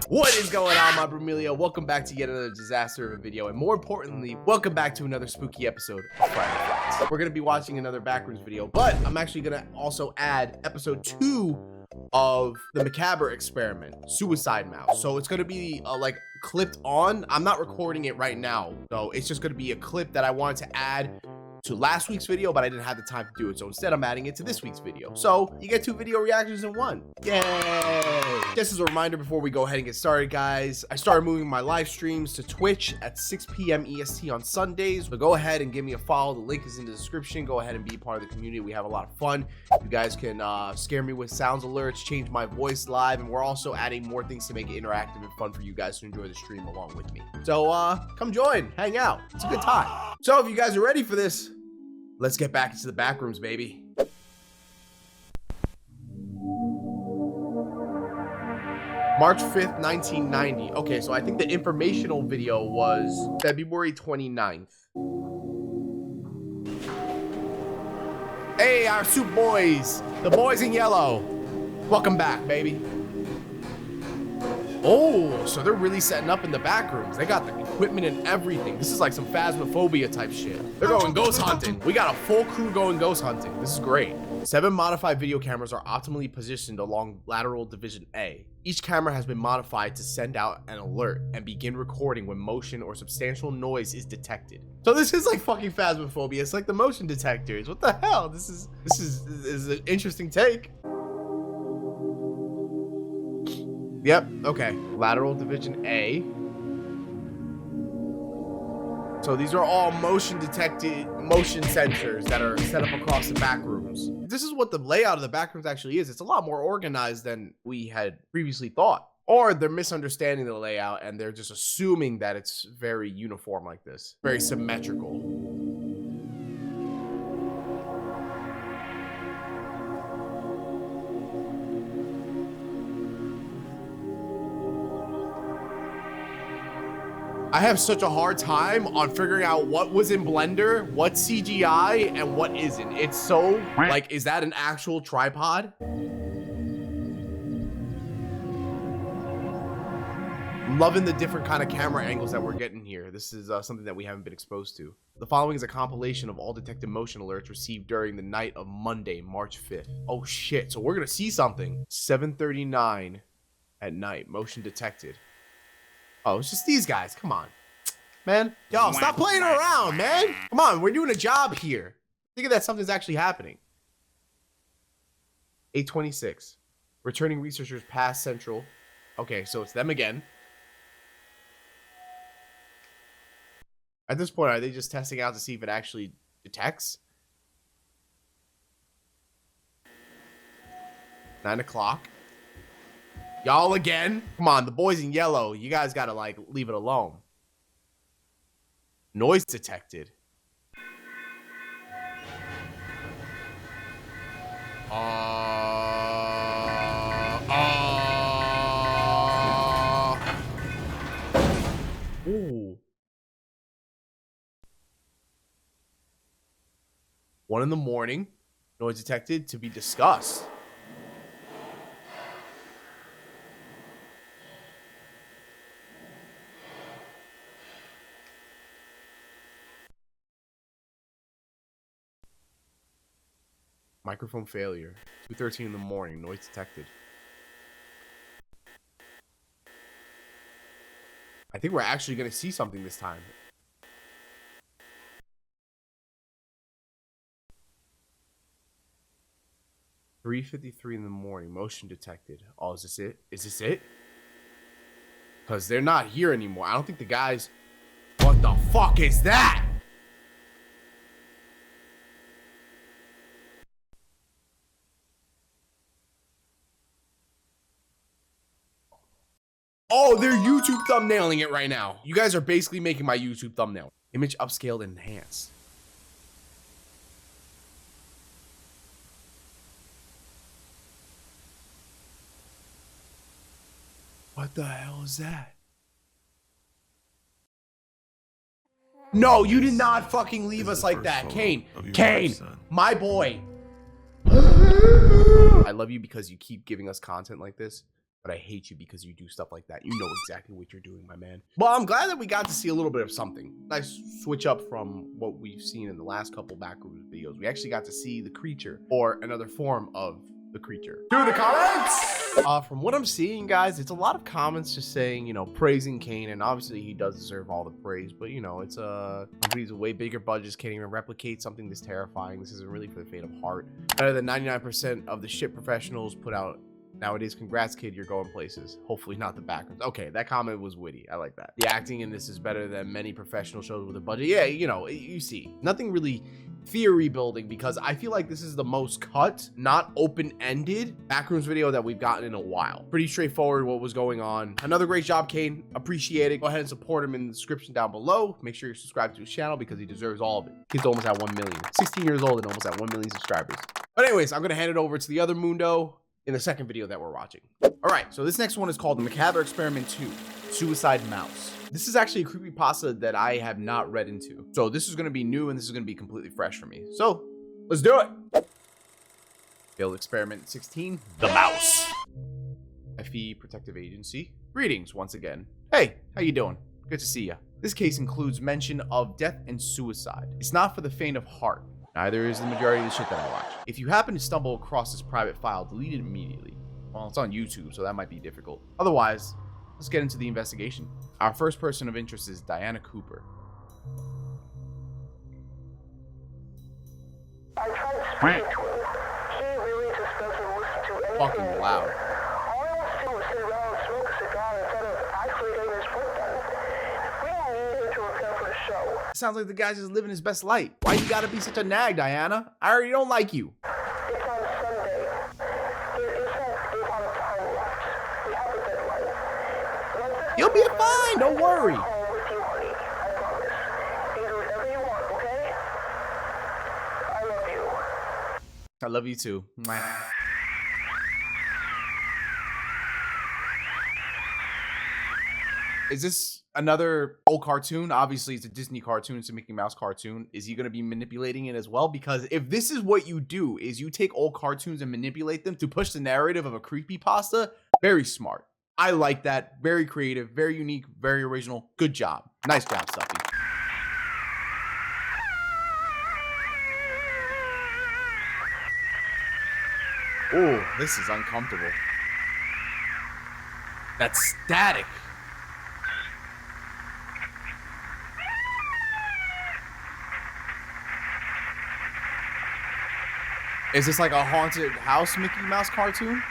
What is going on, my Bramilia? Welcome back to yet another disaster of a video, and more importantly, welcome back to another spooky episode of Frights. We're gonna be watching another Backrooms video, but I'm actually gonna also add episode 2 of the Macabre experiment, Suicide Mouse. So it's gonna be like clipped on. I'm not recording it right now, so it's just gonna be a clip that I wanted to add to last week's video, but I didn't have the time to do it, so instead I'm adding it to this week's video. So you get 2 video reactions in one. Yay! Just as a reminder before we go ahead and get started, guys, I started moving my live streams to Twitch at 6 p.m. EST on Sundays, so go ahead and give me a follow. The link is in the description. Go ahead and be part of the community. We have a lot of fun. You guys can scare me with sounds alerts, change my voice live, and we're also adding more things to make it interactive and fun for you guys to enjoy the stream along with me. So come join, hang out. It's a good time. So if you guys are ready for this, let's get back into the backrooms, baby. March 5th, 1990. Okay, so I think the informational video was February 29th. Hey, our soup boys, the boys in yellow. Welcome back, baby. Oh, so they're really setting up in the backrooms. They got the equipment and everything. This is like some phasmophobia type shit. They're going ghost hunting. We got a full crew going ghost hunting. This is great. 7 modified video cameras are optimally positioned along lateral division A. Each camera has been modified to send out an alert and begin recording when motion or substantial noise is detected. So this is like fucking phasmophobia. It's like the motion detectors. What the hell? This is an interesting take. Yep, okay. Lateral division A. So these are all motion detected motion sensors that are set up across the back rooms. This is what the layout of the back rooms actually is. It's a lot more organized than we had previously thought. Or they're misunderstanding the layout and they're just assuming that it's very uniform like this. Very symmetrical. I have such a hard time on figuring out what was in Blender, what's CGI, and what isn't. It's so, like, is that an actual tripod? I'm loving the different kind of camera angles that we're getting here. This is something that we haven't been exposed to. The following is a compilation of all detected motion alerts received during the night of Monday, March 5th. Oh shit, so we're gonna see something. 7:39 at night, motion detected. Oh, it's just these guys. Come on, man. Yo, stop playing around, man. Come on, we're doing a job here. Think of that something's actually happening. 8:26. Returning researchers past Central. Okay, so it's them again. At this point, are they just testing out to see if it actually detects? 9 o'clock. Y'all again? Come on, the boys in yellow. You guys gotta, like, leave it alone. Noise detected. Ooh. 1 in the morning. Noise detected to be discussed. Microphone failure. 2:13 in the morning. Noise detected. I think we're actually going to see something this time. $3:53 in the morning. Motion detected. Oh, is this it? Is this it? Because they're not here anymore. I don't think the guys... What the fuck is that? Oh, they're YouTube thumbnailing it right now. You guys are basically making my YouTube thumbnail. Image upscaled and enhanced. What the hell is that? No, you did not fucking leave us like that. Kane, my boy. I love you because you keep giving us content like this. but I hate you because you do stuff like that. You know exactly what you're doing, my man. Well, I'm glad that we got to see a little bit of something. Nice switch up from what we've seen in the last couple Backrooms videos. We actually got to see the creature, or another form of the creature. Do the comments! From what I'm seeing, guys, it's a lot of comments just saying, you know, praising Kane, and obviously he does deserve all the praise, but you know, it's companies with way bigger budgets can't even replicate something this terrifying. This isn't really for the faint of heart. Better than 99% of the shit professionals put out nowadays. Congrats, kid, you're going places. Hopefully not the Backrooms. Okay, that comment was witty. I like that. The acting in this is better than many professional shows with a budget. Yeah, you know, you see, nothing really theory building, because I feel like this is the most cut, not open-ended Backrooms video that we've gotten in a while. Pretty straightforward what was going on. Another great job, Kane. Appreciate it. Go ahead and support him in the description down below. Make sure you're subscribed to his channel because he deserves all of it. Kid's almost at 1 million. 16 years old and almost at 1 million subscribers. But anyways, I'm gonna hand it over to the other Mundo in the second video that we're watching. All right, so this next one is called the Macabre Experiment 2, Suicide Mouse. This is actually a creepypasta that I have not read into. So this is gonna be new and this is gonna be completely fresh for me. So let's do it. Failed Experiment 16, the Mouse. FE Protective Agency. Greetings once again. Hey, how you doing? Good to see ya. This case includes mention of death and suicide. It's not for the faint of heart. Neither is the majority of the shit that I watch. If you happen to stumble across this private file, delete it immediately. Well, it's on YouTube, so that might be difficult. Otherwise, let's get into the investigation. Our first person of interest is Diana Cooper. I tried speaking to him. He really just doesn't listen to anything. Fucking loud. All he wants to do is sit around and smoke a cigar instead of actually getting his work done. We don't need him to prepare for the show. It sounds like the guy's just living his best life. Why you gotta be such a nag, Diana? I already don't like you. It's on Sunday. There isn't a lot of time left. We have a deadline. You'll be fine, don't worry. Home with you, honey. I promise. You can do whatever you want, okay? I love you. I love you too. Mwah. Is this another old cartoon? Obviously, it's a Disney cartoon. It's a Mickey Mouse cartoon. Is he going to be manipulating it as well? Because if this is what you do, is you take old cartoons and manipulate them to push the narrative of a creepypasta, very smart. I like that. Very creative, very unique, very original. Good job. Nice job, Stuffy. Oh, this is uncomfortable. That's static. Is this like a haunted house Mickey Mouse cartoon?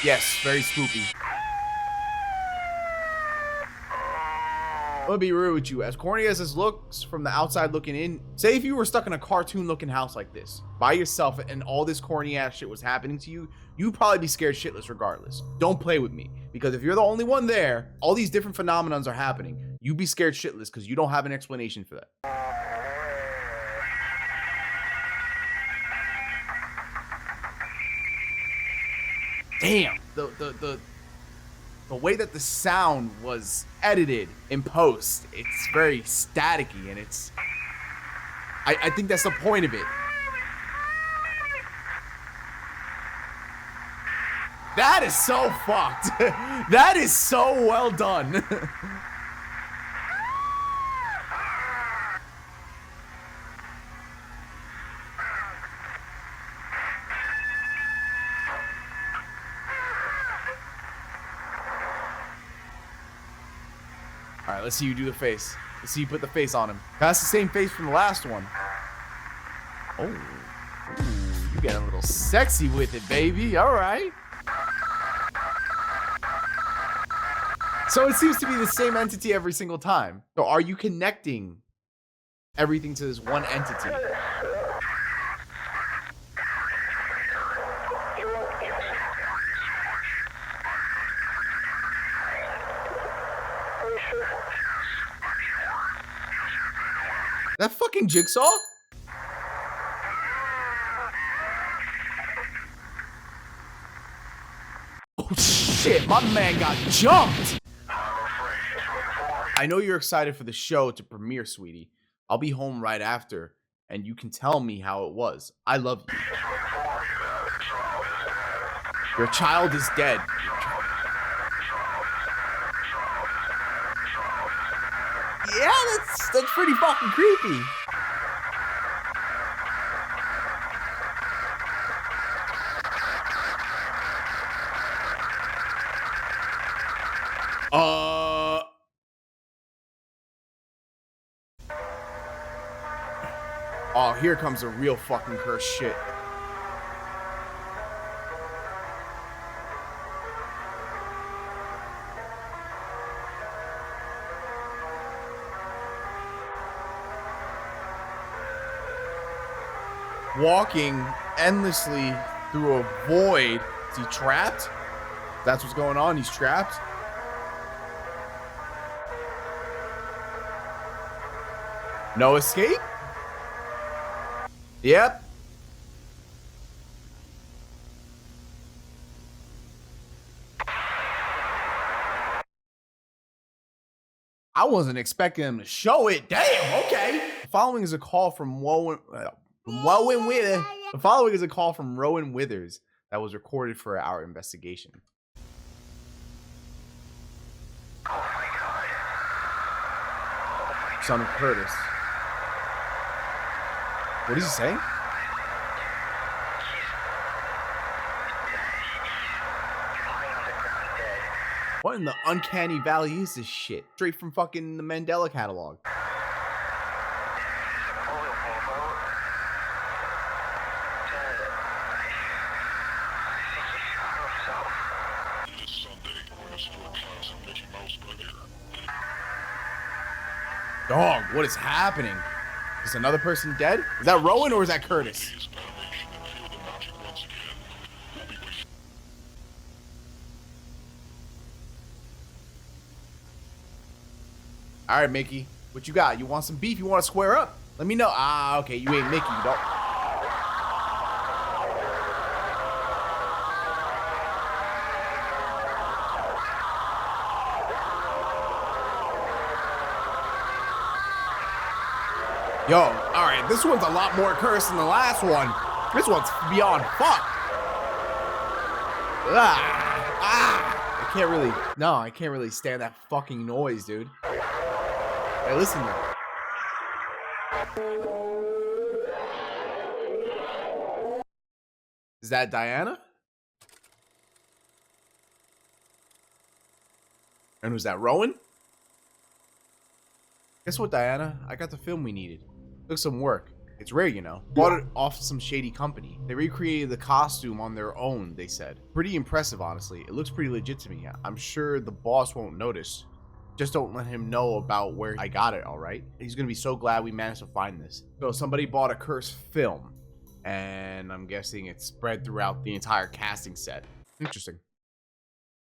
Yes, very spooky. I'm gonna be real with you. As corny as this looks from the outside looking in, say if you were stuck in a cartoon looking house like this by yourself and all this corny ass shit was happening to you, you'd probably be scared shitless regardless. Don't play with me, because if you're the only one there, all these different phenomenons are happening. You'd be scared shitless because you don't have an explanation for that. Damn, the way that the sound was edited in post, it's very staticky, and it's I think that's the point of it. That is so fucked. That is so well done. All right, let's see you do the face. Let's see you put the face on him. That's the same face from the last one. Oh, ooh, you getting a little sexy with it, baby. All right. So it seems to be the same entity every single time. So are you connecting everything to this one entity? That fucking Jigsaw? Oh shit, my man got jumped! I know you're excited for the show to premiere, sweetie. I'll be home right after, and you can tell me how it was. I love you. Your child is dead. Yeah, that's pretty fucking creepy. Oh, here comes a real fucking cursed shit. Walking endlessly through a void. Is he trapped? That's what's going on. He's trapped. No escape? Yep. I wasn't expecting him to show it. Damn, okay. The following is a call from Rowan Withers. The following is a call from Rowan Withers that was recorded for our investigation. Oh my God. Son of Curtis. What is he saying? What in the uncanny valley is this shit? Straight from fucking the Mandela catalog. Dog, what is happening? Is another person dead? Is that Rowan or is that Curtis? All right, Mickey, what you got? You want some beef? You want to square up? Let me know. Ah, okay, you ain't Mickey, don't. Yo, all right, this one's a lot more cursed than the last one. This one's beyond fuck. I can't really stand that fucking noise, dude. Hey, listen to that. Is that Diana? And was that Rowan? Guess what, Diana? I got the film we needed. Took some work. It's rare, you know. Bought it off some shady company. They recreated the costume on their own, they said. Pretty impressive, honestly. It looks pretty legit to me. I'm sure the boss won't notice. Just don't let him know about where I got it, all right? He's gonna be so glad we managed to find this. So somebody bought a cursed film, and I'm guessing it's spread throughout the entire casting set. Interesting.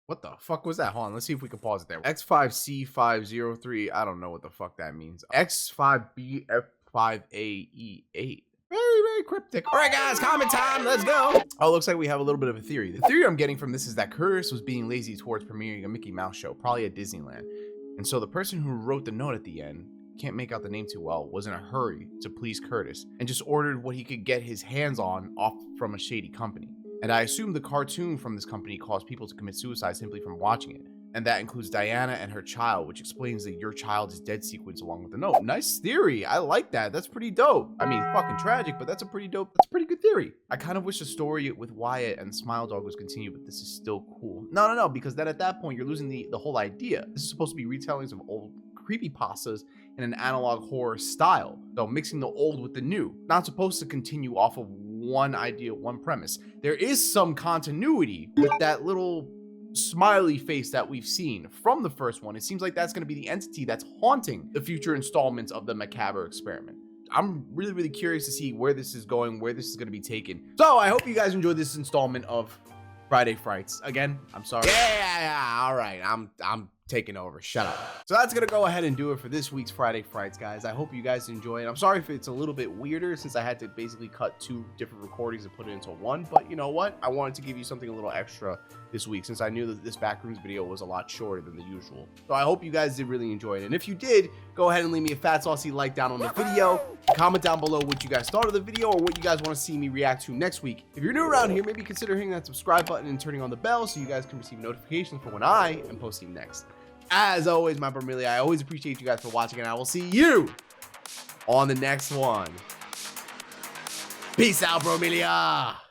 What the fuck was that? Hold on, let's see if we can pause it there. X5C503, I don't know what the fuck that means. X5BF5AE8. Very cryptic. All right, guys, comment time. Let's go. Oh, looks like we have a little bit of a theory. The theory I'm getting from this is that Curtis was being lazy towards premiering a Mickey Mouse show, probably at Disneyland. And so the person who wrote the note at the end, can't make out the name too well, was in a hurry to please Curtis and just ordered what he could get his hands on off from a shady company. And I assume the cartoon from this company caused people to commit suicide simply from watching it. And that includes Diana and her child, which explains the "your child is dead" sequence along with the note. Nice theory. I like that. That's pretty dope. I mean, fucking tragic, but that's a pretty dope, that's a pretty good theory. I kind of wish the story with Wyatt and Smile Dog was continued, but this is still cool. No, because then at that point, you're losing the whole idea. This is supposed to be retellings of old creepypastas in an analog horror style. So mixing the old with the new. Not supposed to continue off of one idea, one premise. There is some continuity with that little smiley face that we've seen from the first one. It seems like that's going to be the entity that's haunting the future installments of the Macabre experiment. I'm really curious to see where this is going, where this is going to be taken. So I hope you guys enjoyed this installment of Friday Frights. Again, I'm sorry. Yeah, all right. I'm taking over. Shut up. So that's gonna go ahead and do it for this week's Friday Frights, guys. I hope you guys enjoyed. I'm sorry if it's a little bit weirder since I had to basically cut 2 different recordings and put it into one, but you know what? I wanted to give you something a little extra this week since I knew that this Backrooms video was a lot shorter than the usual. So I hope you guys did really enjoy it. And if you did, go ahead and leave me a fat saucy like down on the video. Comment down below what you guys thought of the video or what you guys want to see me react to next week. If you're new around here, maybe consider hitting that subscribe button and turning on the bell so you guys can receive notifications for when I am posting next. As always, my Boiiiii, I always appreciate you guys for watching, and I will see you on the next one. Peace out, Boiiiii.